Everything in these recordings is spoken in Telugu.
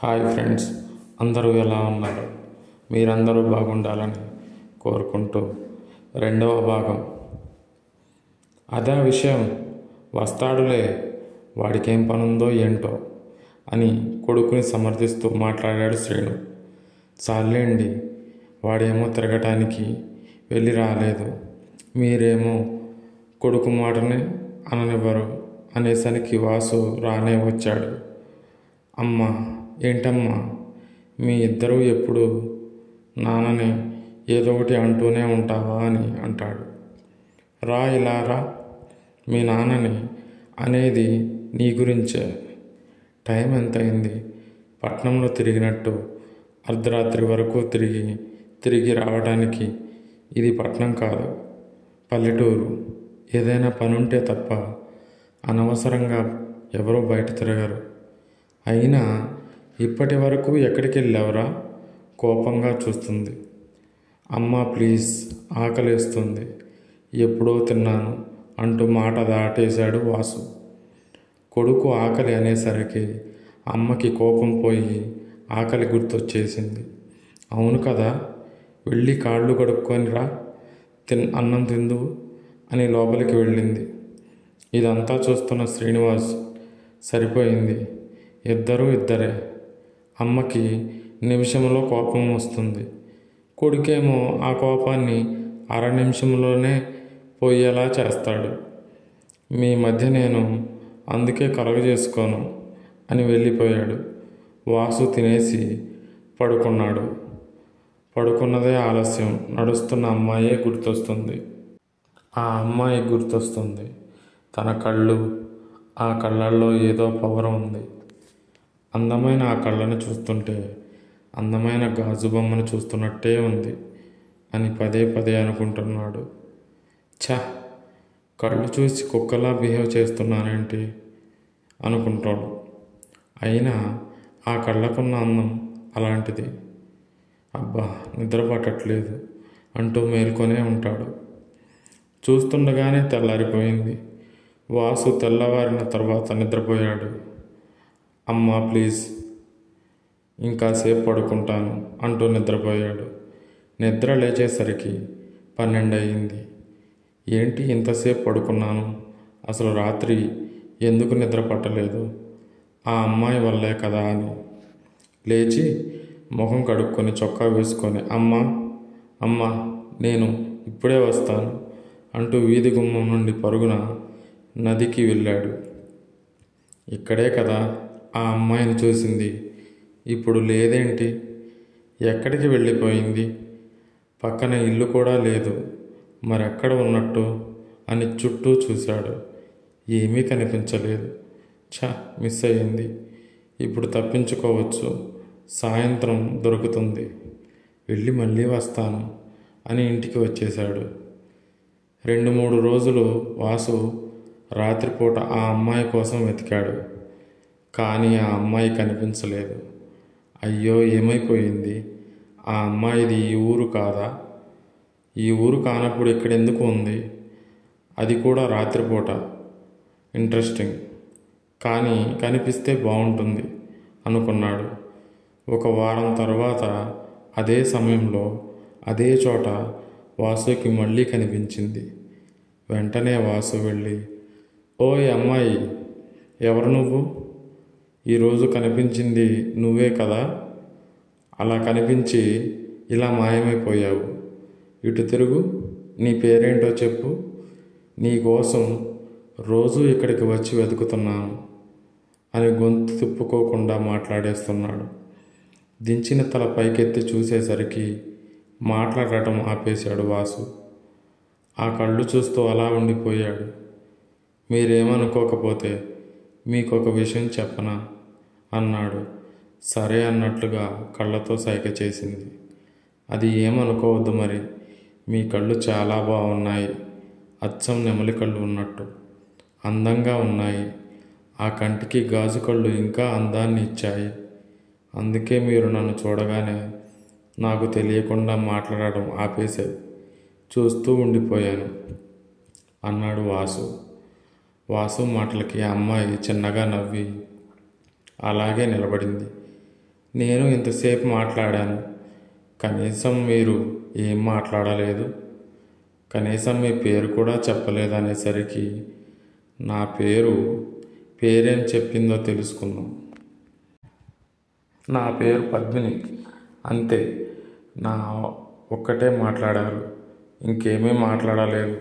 హాయ్ ఫ్రెండ్స్, అందరూ ఎలా ఉన్నారు? మీరందరూ బాగుండాలని కోరుకుంటూ రెండవ భాగం. అదే విషయం, వస్తాడులే, వాడికేం పనుందో ఏంటో అని కొడుకుని సమర్థిస్తూ మాట్లాడాడు శ్రీను. చాలేండి, వాడేమో తిరగటానికి వెళ్ళి రాలేదు, మీరేమో కొడుకు మాటని అననివ్వరు అనేసరికి వాసు రానే వచ్చాడు. అమ్మా, ఏంటమ్మా, మీ ఇద్దరూ ఎప్పుడు నాన్నని ఏదో ఒకటి అంటూనే ఉంటావా అని అంటాడు. రా, ఇలా రా, మీ నాన్నని అనేది నీ గురించే. టైం ఎంతైంది? పట్నంలో తిరిగినట్టు అర్ధరాత్రి వరకు తిరిగి రావడానికి ఇది పట్నం కాదు, పల్లెటూరు. ఏదైనా పనుంటే తప్ప అనవసరంగా ఎవరూ బయట తిరగరు. అయినా ఇప్పటి వరకు ఎక్కడికి వెళ్ళావురా? కోపంగా చూస్తుంది. అమ్మా ప్లీజ్, ఆకలేస్తుంది, ఎప్పుడో తిన్నాను అంటూ మాట దాటేశాడు వాసు. కొడుకు ఆకలి అనేసరికి అమ్మకి కోపం పోయి ఆకలి గుర్తొచ్చేసింది. అవును కదా, వెళ్ళి కాళ్ళు కడుక్కొని రా, అన్నం తిందు అని లోపలికి వెళ్ళింది. ఇదంతా చూస్తున్న శ్రీనివాస్, సరిపోయింది, ఇద్దరే. అమ్మకి నిమిషంలో కోపం వస్తుంది, కొడుకేమో ఆ కోపాన్ని అర నిమిషంలోనే పోయేలా చేస్తాడు. మీ మధ్య నేను అందుకే కలుగజేసుకోను అని వెళ్ళిపోయాడు. వాసు తినేసి పడుకున్నాడు. పడుకున్నదే ఆలస్యం. నడుస్తున్న అమ్మాయే గుర్తొస్తుంది. ఆ అమ్మాయి గుర్తొస్తుంది. తన కళ్ళు, ఆ కళ్ళల్లో ఏదో పవర్ ఉంది. అందమైన ఆ కళ్ళను చూస్తుంటే అందమైన గాజు బొమ్మను చూస్తున్నట్టే ఉంది అని పదే పదే అనుకుంటున్నాడు. ఛ, కళ్ళు చూసి కుక్కలా బిహేవ్ చేస్తున్నానేంటి అనుకుంటాడు. అయినా ఆ కళ్ళకున్న అందం అలాంటిది. అబ్బా, నిద్ర పట్టట్లేదు అంటూ మేల్కొనే ఉంటాడు. చూస్తుండగానే తెల్లారిపోయింది. వాసు తెల్లవారిన తర్వాత నిద్రపోయాడు. అమ్మా ప్లీజ్, ఇంకాసేపు పడుకుంటాను అంటూ నిద్రపోయాడు. నిద్ర లేచేసరికి 12 అయింది. ఏంటి ఇంతసేపు పడుకున్నాను? అసలు రాత్రి ఎందుకు నిద్ర పట్టలేదు? ఆ అమ్మాయి వల్లే కదా అని లేచి ముఖం కడుక్కొని చొక్కా వేసుకొని అమ్మా నేను ఇప్పుడే వస్తాను అంటూ వీధి గుమ్మం నుండి పరుగున నదికి వెళ్ళాడు. ఇక్కడే కదా ఆ అమ్మాయిని చూసింది, ఇప్పుడు లేదేంటి? ఎక్కడికి వెళ్ళిపోయింది? పక్కన ఇల్లు కూడా లేదు, మరెక్కడ ఉన్నట్టు అని చుట్టూ చూశాడు. ఏమీ కనిపించలేదు. మిస్ అయింది. ఇప్పుడు తప్పించుకోవచ్చు, సాయంత్రం దొరుకుతుంది, వెళ్ళి మళ్ళీ వస్తాను అని ఇంటికి వచ్చేశాడు. 2-3 రోజులు వాసు రాత్రిపూట ఆ అమ్మాయి కోసం వెతికాడు. కానీ ఆ అమ్మాయి కనిపించలేదు. అయ్యో, ఏమైపోయింది? ఆ అమ్మాయిది ఈ ఊరు కాదా? ఈ ఊరు కానప్పుడు ఇక్కడెందుకు ఉంది? అది కూడా రాత్రిపూట. ఇంట్రెస్టింగ్, కానీ కనిపిస్తే బాగుంటుంది అనుకున్నాడు. 1 వారం తర్వాత అదే సమయంలో అదే చోట వాసుకి మళ్ళీ కనిపించింది. వెంటనే వాసు వెళ్ళి, ఓయ్ అమ్మాయి, ఎవరు నువ్వు? ఈరోజు కనిపించింది నువ్వే కదా? అలా కనిపించి ఇలా మాయమైపోయావు. ఇటు తిరుగు, నీ పేరేంటో చెప్పు, నీకోసం రోజు ఇక్కడికి వచ్చి వెతుకుతున్నాను అని గొంతు తిప్పుకోకుండా మాట్లాడేస్తున్నాడు. దించిన తల పైకెత్తి చూసేసరికి మాట్లాడటం ఆపేశాడు వాసు. ఆ కళ్ళు చూస్తూ అలా ఉండిపోయాడు. మీరేమనుకోకపోతే మీకొక విషయం చెప్పనా అన్నాడు. సరే అన్నట్లుగా కళ్ళతో సైగ చేసింది. అది ఏమనుకోవద్దు మరి, మీ కళ్ళు చాలా బాగున్నాయి, అచ్చం నెమలి కళ్ళు ఉన్నట్టు అందంగా ఉన్నాయి. ఆ కంటికి గాజు కళ్ళు ఇంకా అందాన్ని ఇచ్చాయి. అందుకే మీరు నన్ను చూడగానే నాకు తెలియకుండా మాట్లాడడం ఆపేసి చూస్తూ ఉండిపోయాను అన్నాడు వాసు. వాసు మాటలకి ఆ అమ్మాయి చిన్నగా నవ్వి అలాగే నిలబడింది. నేను ఇంతసేపు మాట్లాడాను, కనీసం మీరు ఏం మాట్లాడలేదు, కనీసం మీ పేరు కూడా చెప్పలేదనేసరికి నా పేరేం చెప్పిందో తెలుసుకుందాం. నా పేరు పద్మిని, అంతే. నా ఒక్కటే మాట్లాడారు, ఇంకేమీ మాట్లాడలేదు.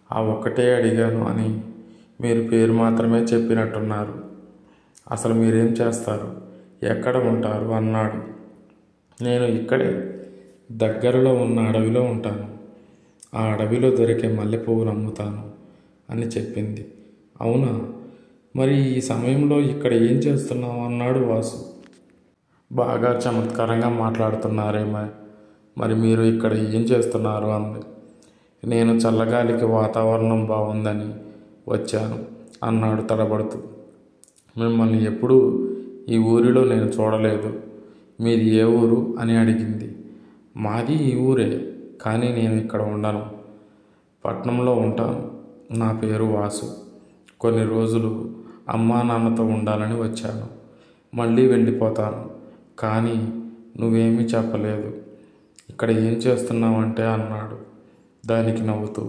ఆ ఒక్కటే అడిగాను అని మీరు పేరు మాత్రమే చెప్పినట్టున్నారు. అసలు మీరేం చేస్తారు, ఎక్కడ ఉంటారు అన్నాడు. నేను ఇక్కడే దగ్గరలో ఉన్న అడవిలో ఉంటాను. ఆ అడవిలో దొరికే మల్లెపువ్వులు అమ్ముతాను అని చెప్పింది. అవునా, మరి ఈ సమయంలో ఇక్కడ ఏం చేస్తున్నావు అన్నాడు వాసు. బాగా చమత్కారంగా మాట్లాడుతున్నారేమో, మరి మీరు ఇక్కడ ఏం చేస్తున్నారు అంది. నేను చల్లగాలికి వాతావరణం బాగుందని వచ్చాను అన్నాడు తడబడుతూ. మిమ్మల్ని ఎప్పుడూ ఈ ఊరిలో నేను చూడలేదు. మీది ఏ ఊరు అని అడిగింది. మాది ఈ ఊరే, కానీ నేను ఇక్కడ ఉండను, పట్నంలో ఉంటాను. నా పేరు వాసు. కొన్ని రోజులు అమ్మా నాన్నతో ఉండాలని వచ్చాను, మళ్ళీ వెళ్ళిపోతాను. కానీ నువ్వేమీ చెప్పలేదు. ఇక్కడ ఏం చేస్తున్నావంటే అన్నాడు. దానికి నవ్వుతూ,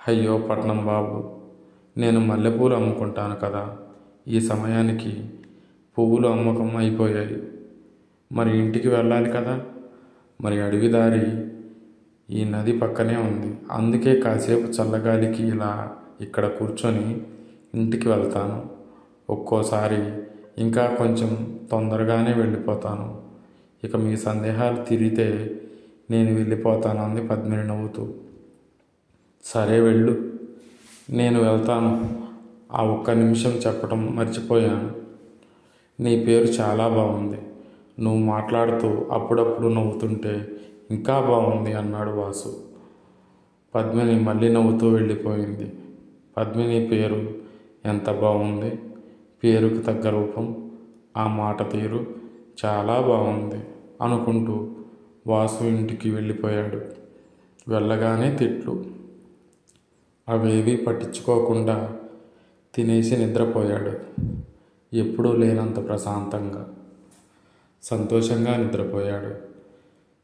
అయ్యో పట్నం బాబు, నేను మల్లెపూలు అమ్ముకుంటాను కదా, ఈ సమయానికి పువ్వులు అమ్మకం అయిపోయాయి. మరి ఇంటికి వెళ్ళాలి కదా. మరి అడవి దారి ఈ నది పక్కనే ఉంది, అందుకే కాసేపు చల్లగాలికి ఇలా ఇక్కడ కూర్చొని ఇంటికి వెళ్తాను. ఒక్కోసారి ఇంకా కొంచెం తొందరగానే వెళ్ళిపోతాను. ఇక మీ సందేహాలు తీరితే నేను వెళ్ళిపోతాను అంది పద్మిని నవ్వుతూ. సరే వెళ్ళు, నేను వెళ్తాను. ఆ ఒక్క నిమిషం చెప్పడం మర్చిపోయాను, నీ పేరు చాలా బాగుంది. నువ్వు మాట్లాడుతూ అప్పుడప్పుడు నవ్వుతుంటే ఇంకా బాగుంది అన్నాడు వాసు. పద్మిని మళ్ళీ నవ్వుతూ వెళ్ళిపోయింది. పద్మిని పేరు ఎంత బాగుంది, పేరుకు తగ్గ రూపం, ఆ మాట తీరు చాలా బాగుంది అనుకుంటూ వాసు ఇంటికి వెళ్ళిపోయాడు. వెళ్ళగానే తిట్లు, అవేవీ పట్టించుకోకుండా తినేసి నిద్రపోయాడు. ఎప్పుడూ లేనంత ప్రశాంతంగా, సంతోషంగా నిద్రపోయాడు.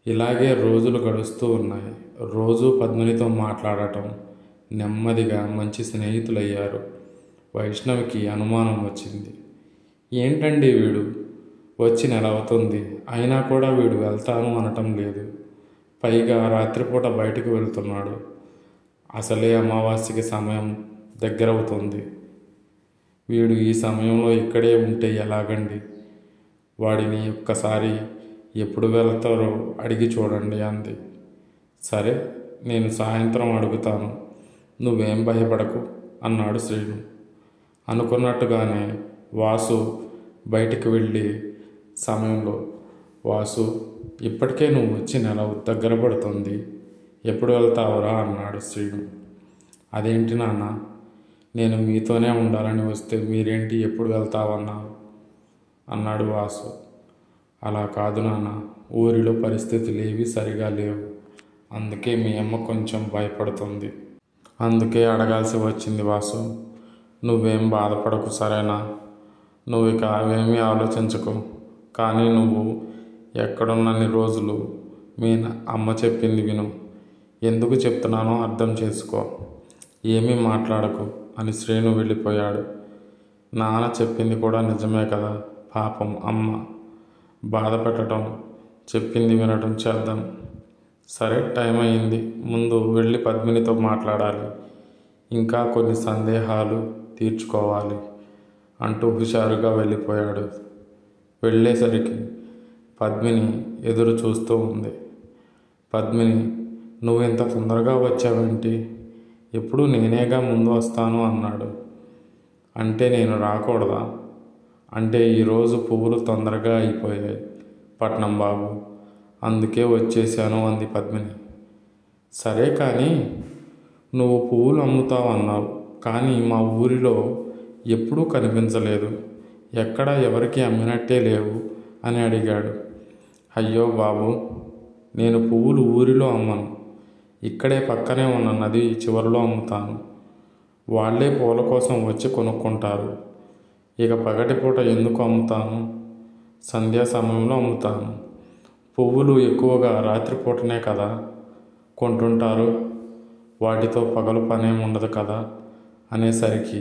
ఇలాగే రోజులు గడుస్తూ ఉన్నాయి. రోజు పద్మినితో మాట్లాడటం, నెమ్మదిగా మంచి స్నేహితులయ్యారు. వైష్ణవికి అనుమానం వచ్చింది. ఏంటండి వీడు వచ్చి నెల అవుతుంది, అయినా కూడా వీడు వెళ్తాను అనటం లేదు. పైగా రాత్రిపూట బయటకు వెళ్తున్నాడు. అసలే అమావాస్యకి సమయం దగ్గరవుతుంది. వీడు ఈ సమయంలో ఇక్కడే ఉంటే ఎలాగండి? వాడిని ఒక్కసారి ఎప్పుడు వెళ్తారో అడిగి చూడండి అంది. సరే, నేను సాయంత్రం అడుగుతాను, నువ్వేం భయపడకు అన్నాడు శ్రీను. అనుకున్నట్టుగానే వాసు బయటికి వెళ్ళి సమయంలో, వాసు, ఇప్పటికే నువ్వు వచ్చి నెల దగ్గర పడుతుంది, ఎప్పుడు వెళ్తావురా అన్నాడు శ్రీను. అదేంటి నాన్న, నేను మీతోనే ఉండాలని వస్తే మీరేంటి ఎప్పుడు వెళ్తావన్నావు అన్నాడు వాసు. అలా కాదు నాన్న, ఊరిలో పరిస్థితులు ఏవి సరిగా లేవు, అందుకే మీ అమ్మ కొంచెం భయపడుతుంది, అందుకే అడగాల్సి వచ్చింది వాసు. నువ్వేం బాధపడకు సరేనా, నువ్వు ఇక అవేమీ ఆలోచించకు. కానీ నువ్వు ఎక్కడున్నన్ని రోజులు మీ అమ్మ చెప్పింది విను. ఎందుకు చెప్తున్నానో అర్థం చేసుకో, ఏమీ మాట్లాడకు అని శ్రీను వెళ్ళిపోయాడు. నాన్న చెప్పింది కూడా నిజమే కదా, పాపం అమ్మ బాధ పెట్టడం, చెప్పింది వినడం చేద్దాం. సరే, టైం అయింది, ముందు వెళ్ళి పద్మినితో మాట్లాడాలి, ఇంకా కొన్ని సందేహాలు తీర్చుకోవాలి అంటూ హుషారుగా వెళ్ళిపోయాడు. వెళ్ళేసరికి పద్మిని ఎదురు చూస్తూ ఉంది. పద్మిని, నువ్వు ఇంత తొందరగా వచ్చావేంటి? ఎప్పుడు నేనేగా ముందు వస్తాను అన్నాడు. అంటే నేను రాకూడదా? అంటే ఈరోజు పువ్వులు తొందరగా అయిపోయాయి పట్నం బాబు, అందుకే వచ్చేసాను అంది పద్మిని. సరే కానీ నువ్వు పువ్వులు అమ్ముతావు అన్నావు, కానీ మా ఊరిలో ఎప్పుడూ కనిపించలేదు, ఎక్కడ ఎవరికి అమ్మినట్టే లేవు అని అడిగాడు. అయ్యో బాబు, నేను పువ్వులు ఊరిలో అమ్మను, ఇక్కడే పక్కనే ఉన్న నది చివరిలో అమ్ముతాను. వాళ్ళే పూల కోసం వచ్చి కొనుక్కుంటారు. ఇక పగటిపూట ఎందుకు అమ్ముతాను? సంధ్యా సమయంలో అమ్ముతాను. పువ్వులు ఎక్కువగా రాత్రిపూటనే కదా కొంటుంటారు, వాటితో పగలు పనేం ఉండదు కదా అనేసరికి,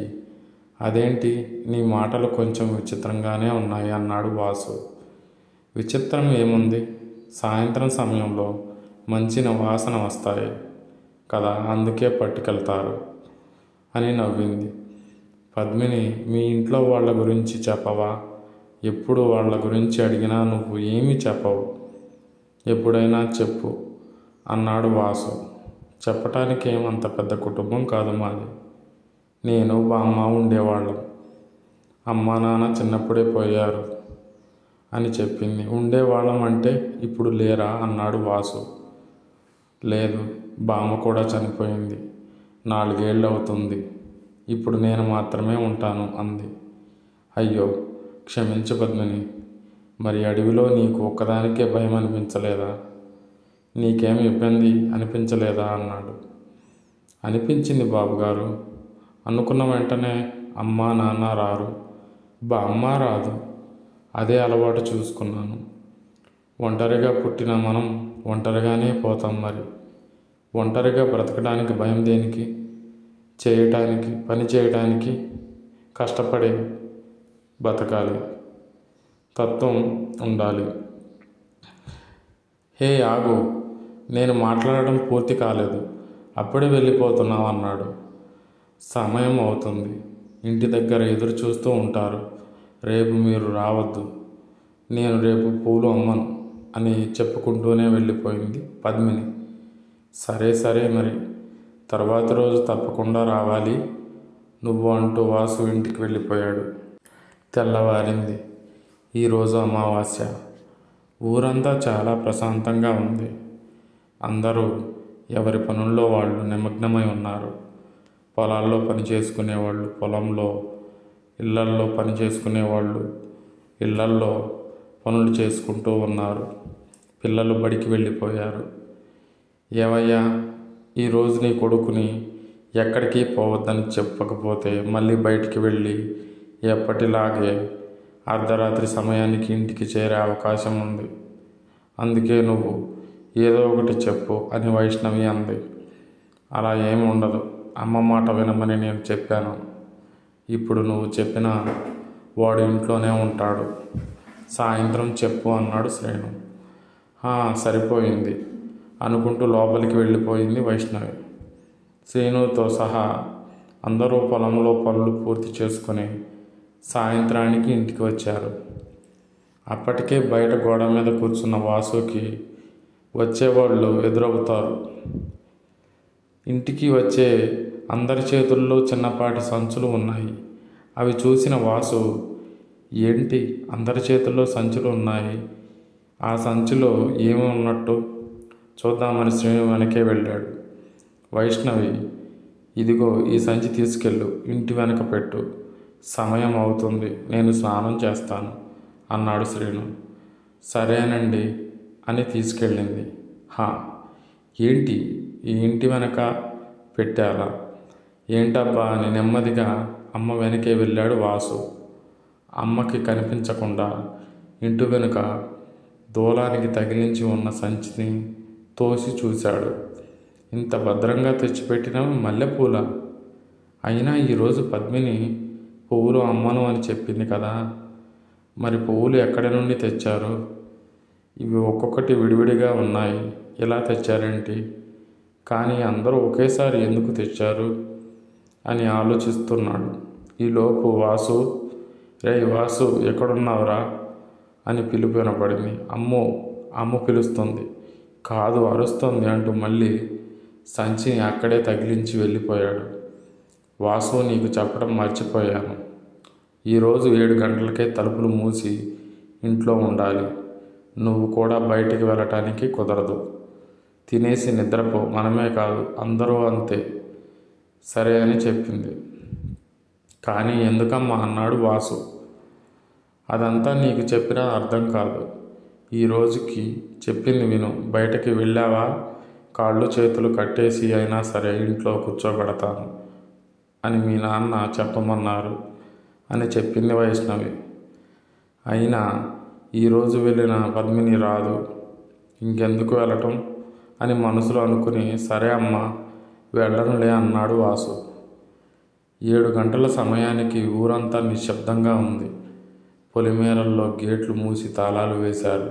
అదేంటి నీ మాటలు కొంచెం విచిత్రంగానే ఉన్నాయి అన్నాడు వాసు. విచిత్రం ఏముంది, సాయంత్రం సమయంలో మంచిన వాసన వస్తాయి కదా, అందుకే పట్టుకెళ్తారు అని నవ్వింది. పద్మిని, మీ ఇంట్లో వాళ్ళ గురించి చెప్పవా? ఎప్పుడు వాళ్ళ గురించి అడిగినా నువ్వు ఏమీ చెప్పవు, ఎప్పుడైనా చెప్పు అన్నాడు వాసు. చెప్పటానికి ఏమంత పెద్ద కుటుంబం కాదు మాది. నేను బామ్మ ఉండేవాళ్ళం. అమ్మా నాన్న చిన్నప్పుడే పోయారు అని చెప్పింది. ఉండేవాళ్ళం అంటే ఇప్పుడు లేరా అన్నాడు వాసు. లేదు, బామ్మ కూడా చనిపోయింది. 4 ఏళ్ళు అవుతుంది. ఇప్పుడు నేను మాత్రమే ఉంటాను అంది. అయ్యో, క్షమించు పద్మిని. మరి అడవిలో నీకు ఒక్కదానికే భయం అనిపించలేదా? నీకేం ఇబ్బంది అనిపించలేదా అన్నాడు. అనిపించింది బాబుగారు. అనుకున్న వెంటనే అమ్మా నాన్న రారు, బామ్మ రాదు. అదే అలవాటు చూసుకున్నాను. ఒంటరిగా పుట్టిన మనం ఒంటరిగానే పోతాం. మరి ఒంటరిగా బ్రతకడానికి భయం దేనికి? పని చేయటానికి కష్టపడి బతకాలి, తత్వం ఉండాలి. హే ఆగు, నేను మాట్లాడడం పూర్తి కాలేదు, అప్పుడే వెళ్ళిపోతున్నావు అన్నాడు. సమయం అవుతుంది, ఇంటి దగ్గర ఎదురు చూస్తూ ఉంటారు. రేపు మీరు రావద్దు, నేను రేపు పూలు అమ్మను అని చెప్పుకుంటూనే వెళ్ళిపోయింది పద్మిని. సరే సరే, మరి తర్వాతి రోజు తప్పకుండా రావాలి నువ్వు అంటూ వాసు ఇంటికి వెళ్ళిపోయాడు. తెల్లవారింది. ఈరోజు అమావాస్య. ఊరంతా చాలా ప్రశాంతంగా ఉంది. అందరూ ఎవరి పనుల్లో వాళ్ళు నిమగ్నమై ఉన్నారు. పొలాల్లో పని చేసుకునేవాళ్ళు పొలంలో, ఇళ్లల్లో పని చేసుకునేవాళ్ళు ఇళ్లల్లో పనులు చేసుకుంటూ ఉన్నారు. పిల్లలు బడికి వెళ్ళిపోయారు. ఏవయ్యా, ఈరోజు నీ కొడుకుని ఎక్కడికి పోవద్దని చెప్పకపోతే మళ్ళీ బయటికి వెళ్ళి ఎప్పటిలాగే అర్ధరాత్రి సమయానికి ఇంటికి చేరే అవకాశం ఉంది. అందుకే నువ్వు ఏదో ఒకటి చెప్పు అని వైష్ణవి అంది. అలా ఏమి ఉండదు, అమ్మ మాట వినమని నేను చెప్పాను. ఇప్పుడు నువ్వు చెప్పినా వాడు ఇంట్లోనే ఉంటాడు. సాయంత్రం చెప్పు అన్నాడు శ్రీను. సరిపోయింది అనుకుంటూ లోపలికి వెళ్ళిపోయింది వైష్ణవి. శ్రీనుతో సహా అందరూ పొలంలో పనులు పూర్తి చేసుకుని సాయంత్రానికి ఇంటికి వచ్చారు. అప్పటికే బయట గోడ మీద కూర్చున్న వాసుకి వచ్చేవాళ్ళు ఎదురవుతారు. ఇంటికి వచ్చే అందరి చేతుల్లో చిన్నపాటి సంచులు ఉన్నాయి. అవి చూసిన వాసు, ఏంటి అందరి చేతుల్లో సంచులు ఉన్నాయి, ఆ సంచిలో ఏమి ఉన్నట్టు చూద్దామని శ్రీను వెనకే వెళ్ళాడు. వైష్ణవి, ఇదిగో ఈ సంచి తీసుకెళ్ళు, ఇంటి వెనక పెట్టు, సమయం అవుతుంది, నేను స్నానం చేస్తాను అన్నాడు శ్రీను. సరేనండి అని తీసుకెళ్ళింది. ఏంటి ఈ ఇంటి వెనక పెట్టాలా? ఏంటబ్బా అని నెమ్మదిగా అమ్మ వెనకే వెళ్ళాడు వాసు. అమ్మకి కనిపించకుండా ఇంటి వెనుక దూలానికి తగిలించి ఉన్న సంచిని తోసి చూశాడు. ఇంత భద్రంగా తెచ్చిపెట్టిన మల్లెపూల. అయినా ఈరోజు పద్మిని పువ్వులు అమ్మను అని చెప్పింది కదా, మరి పువ్వులు ఎక్కడి నుండి తెచ్చారు? ఇవి ఒక్కొక్కటి విడివిడిగా ఉన్నాయి, ఇలా తెచ్చారేంటి? కానీ అందరూ ఒకేసారి ఎందుకు తెచ్చారు అని ఆలోచిస్తున్నాడు. ఈలోపు వాసు, రేయ్ వాసు, ఎక్కడున్నావురా అని పిలుపు వినపడింది. అమ్మ పిలుస్తుంది. కాదు, అరుస్తుంది అంటూ మళ్ళీ సంచిని అక్కడే తగిలించి వెళ్ళిపోయాడు. వాసు, నీకు చెప్పడం మర్చిపోయాను. ఈరోజు 7 గంటలకే తలుపులు మూసి ఇంట్లో ఉండాలి. నువ్వు కూడా బయటికి వెళ్ళటానికి కుదరదు. తినేసి నిద్రపో, మనమే కాదు అందరూ అంతే. సరే అని చెప్పింది. కానీ ఎందుకమ్మా అన్నాడు వాసు. అదంతా నీకు చెప్పినా అర్థం కాదు. ఈ రోజుకి చెప్పింది విను. బయటకి వెళ్ళావా కాళ్ళు చేతులు కట్టేసి అయినా సరే ఇంట్లో కూర్చోబెడతాను అని మీ నాన్న చెప్పమన్నారు అని చెప్పింది వైష్ణవి. అయినా ఈరోజు వెళ్ళిన పద్మిని రాదు, ఇంకెందుకు వెళ్ళటం అని మనసులో అనుకుని సరే అమ్మా వెళ్ళనులే అన్నాడు వాసు. 7 గంటల సమయానికి ఊరంతా నిశ్శబ్దంగా ఉంది. పొలిమేరల్లో గేట్లు మూసి తాళాలు వేశారు.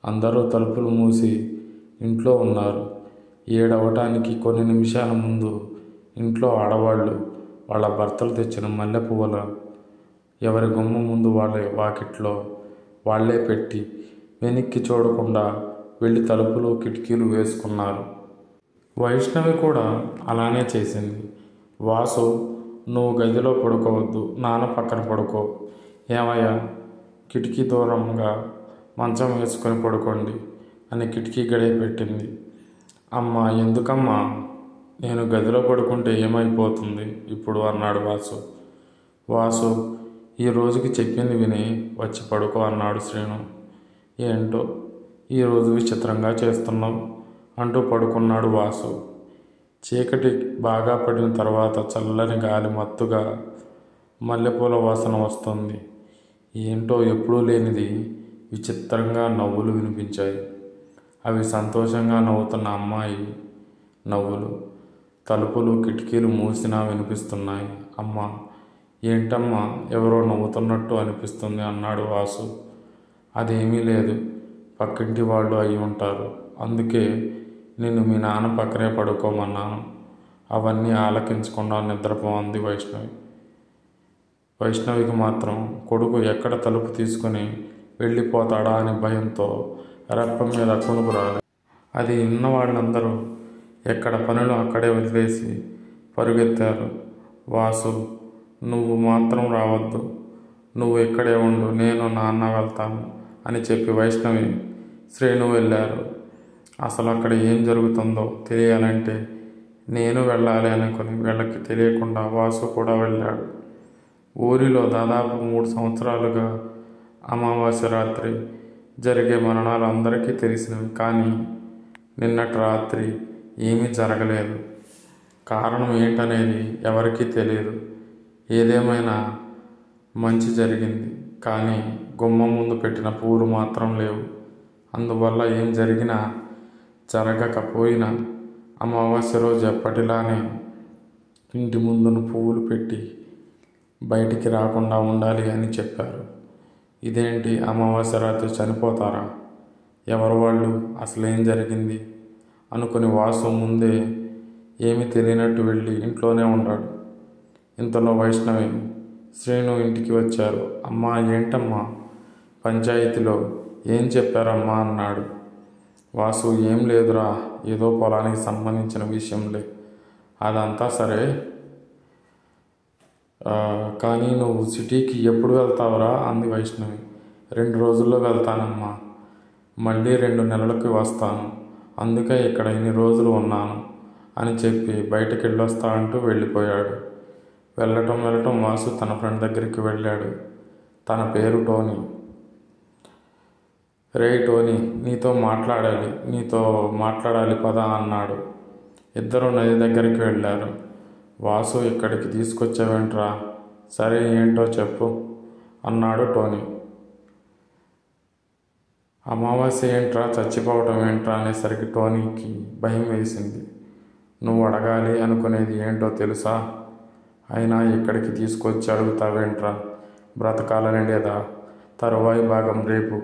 అందరూ తలుపులు మూసి ఇంట్లో ఉన్నారు. 7 అవటానికి కొన్ని నిమిషాల ముందు ఇంట్లో ఆడవాళ్ళు వాళ్ళ భర్తలు తెచ్చిన మల్లె పువ్వుల ఎవరి గుమ్మ ముందు వాళ్ళే వాకిట్లో వాళ్లే పెట్టి వెనక్కి చూడకుండా వెళ్ళి తలుపులు కిటికీలు వేసుకున్నారు. వైష్ణవి కూడా అలానే చేసింది. వాసు, నువ్వు గదిలో పడుకోవద్దు, నాన్న పక్కన పడుకో. ఏమయ్యా, కిటికీ దూరంగా మంచం వేసుకొని పడుకోండి అని కిటికీ గడియ పెట్టింది. అమ్మా, ఎందుకమ్మా, నేను గదిలో పడుకుంటే ఏమైపోతుంది ఇప్పుడు అన్నాడు వాసు. వాసు, ఈ రోజుకి చెప్పింది విని వచ్చి పడుకో అన్నాడు శ్రీను. ఏంటో ఈరోజు విచిత్రంగా చేస్తున్నావు అంటూ పడుకున్నాడు వాసు. చీకటి బాగా పడిన తర్వాత చల్లని గాలి మత్తుగా మల్లెపూల వాసన వస్తుంది. ఏంటో ఎప్పుడూ లేనిది విచిత్రంగా నవ్వులు వినిపించాయి. అవి సంతోషంగా నవ్వుతున్న అమ్మాయి నవ్వులు. తలుపులు కిటికీలు మూసినా వినిపిస్తున్నాయి. అమ్మా, ఏంటమ్మా, ఎవరో నవ్వుతున్నట్టు అనిపిస్తుంది అన్నాడు వాసు. అదేమీ లేదు, పక్కింటి వాళ్ళు అయి ఉంటారు, అందుకే నిన్ను మీ నాన్న పక్కనే పడుకోమన్నాను. అవన్నీ ఆలకించకుండా నిద్రపోంది వైష్ణవి. వైష్ణవికి మాత్రం కొడుకు ఎక్కడ తలుపు తీసుకుని వెళ్ళిపోతాడా అని భయంతో రెప్ప మీద కునుకు రాలేదు. అది విన్న వాళ్ళందరూ ఎక్కడ పనులు అక్కడే వదిలేసి పరుగెత్తారు. వాసు, నువ్వు మాత్రం రావద్దు, నువ్వు ఇక్కడే ఉండు, నేను నాన్న వెళ్తాను అని చెప్పి వైష్ణవి శ్రీను వెళ్ళారు. అసలు అక్కడ ఏం జరుగుతుందో తెలియాలంటే నేను వెళ్ళాలి అనుకుని వీళ్ళకి తెలియకుండా వాసు కూడా వెళ్ళాడు. ఊరిలో దాదాపు 3 సంవత్సరాలుగా అమావాస్య రాత్రి జరిగే మరణాలు అందరికీ తెలిసినవి. కానీ నిన్నటి రాత్రి ఏమీ జరగలేదు. కారణం ఏంటనేది ఎవరికీ తెలియదు. ఏదేమైనా మంచి జరిగింది, కానీ గుమ్మం ముందు పెట్టిన పువ్వులు మాత్రం లేవు. అందువల్ల ఏం జరిగినా జరగకపోయినా అమావాస్య రోజు ఎప్పటిలానే ఇంటి ముందున పువ్వులు పెట్టి బయటికి రాకుండా ఉండాలి అని చెప్పారు. ఇదేంటి, అమావాస్య రాత్రి చనిపోతారా? ఎవరు వాళ్ళు? అసలేం జరిగింది అనుకుని వాసు ముందే ఏమీ తెలియనట్టు వెళ్ళి ఇంట్లోనే ఉన్నాడు. ఇంతలో వైష్ణవి శ్రీను ఇంటికి వచ్చారు. అమ్మా, ఏంటమ్మా, పంచాయతీలో ఏం చెప్పారమ్మా అన్నాడు. వాసు, ఏం లేదురా, ఏదో పొలానికి సంబంధించిన విషయంలే, అదంతా సరే, కానీ నువ్వు సిటీకి ఎప్పుడు వెళ్తావురా అంది వైష్ణవి. 2 రోజుల్లో వెళ్తానమ్మా, మళ్ళీ 2 నెలలకి వస్తాను, అందుకే ఇక్కడ ఇన్ని రోజులు ఉన్నాను అని చెప్పి బయటకు వెళ్ళొస్తా అంటూ వెళ్ళిపోయాడు. వెళ్ళటం వాసు తన ఫ్రెండ్ దగ్గరికి వెళ్ళాడు. తన పేరు టోనీ. రే టోనీ, నీతో మాట్లాడాలి పదా అన్నాడు. ఇద్దరు నది దగ్గరికి వెళ్ళారు. వాసు, ఇక్కడికి తీసుకొచ్చావేంట్రా? సరే, ఏంటో చెప్పు అన్నాడు టోనీ. అమావాస్య ఏంట్రా, చచ్చిపోవటం ఏంట్రా అనేసరికి టోనీకి భయం వేసింది. నువ్వు అడగాలి అనుకునేది ఏంటో తెలుసా? అయినా ఇక్కడికి తీసుకొచ్చి అడుగుతావేంట్రా? బ్రతకాలని లేదా? తరువాయి భాగం రేపు.